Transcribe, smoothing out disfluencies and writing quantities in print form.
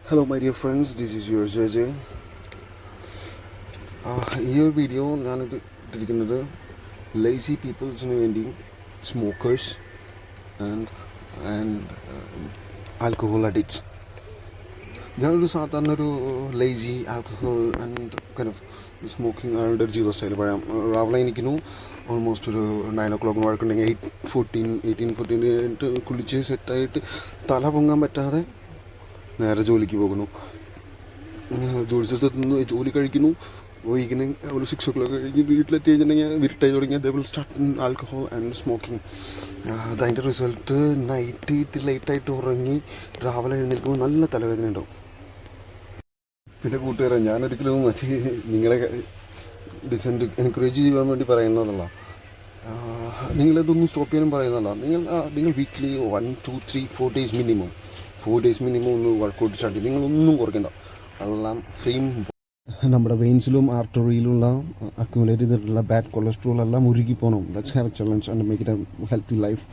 Hello, my dear friends. This is your JJ. ഈ ഒരു video ഞാനിത് ഇട്ടിരിക്കുന്നത് ലേസി പീപ്പിൾസിന് വേണ്ടി, സ്മോക്കേഴ്സ് ആൻഡ് ആൽക്കഹോൾ അഡിക്ട്സ്. ഞാനൊരു സാധാരണ ഒരു lazy alcohol and kind of smoking ആളുടെ ഒരു ജീവിത സ്റ്റൈൽ പറയാം. രാവിലെ എനിക്കുന്നു ഓൾമോസ്റ്റ് ഒരു 9 o'clock വഴക്കുണ്ടെങ്കിൽ 18-14 കുളിച്ച് സെറ്റായിട്ട് തല പൊങ്ങാൻ പറ്റാതെ നേരെ ജോലിക്ക് പോകുന്നു. ജോലി സ്ഥലത്ത് നിന്ന് ജോലി കഴിക്കുന്നു. വൈകുന്നേരം ഒരു 6 o'clock കഴിഞ്ഞ് വീട്ടിലെത്തി കഴിഞ്ഞിട്ടുണ്ടെങ്കിൽ വിരിട്ടായി തുടങ്ങിയാൽ they will start alcohol and smoking. അതിൻ്റെ റിസൾട്ട് നൈറ്റ് ലേറ്റായിട്ട് ഉറങ്ങി രാവിലെ എഴുന്നേൽക്കുമ്പോൾ നല്ല തലവേദന ഉണ്ടാവും. പിന്നെ കൂട്ടുകാരെ, ഞാനൊരിക്കലും നിങ്ങളെ എൻകറേജ് ചെയ്യാൻ വേണ്ടി പറയുന്നതല്ല, നിങ്ങളിതൊന്നും സ്റ്റോപ്പ് ചെയ്യാനും പറയുന്നതല്ല. നിങ്ങൾ weekly 1, 2, 3, 4 days minimum 4 days minimum ഒന്ന് വർക്കൗട്ട് സ്റ്റാർട്ട് ചെയ്യും. നിങ്ങളൊന്നും കുറയ്ക്കണ്ട. അതെല്ലാം സെയിം നമ്മുടെ വെയിൻസിലും ആർട്ടറിയിലുള്ള അക്യുമുലേറ്റ് ചെയ്തിട്ടുള്ള ബാഡ് കൊളസ്ട്രോൾ എല്ലാം ഉരുകി പോകണം. Let's have A challenge and make it A healthy life.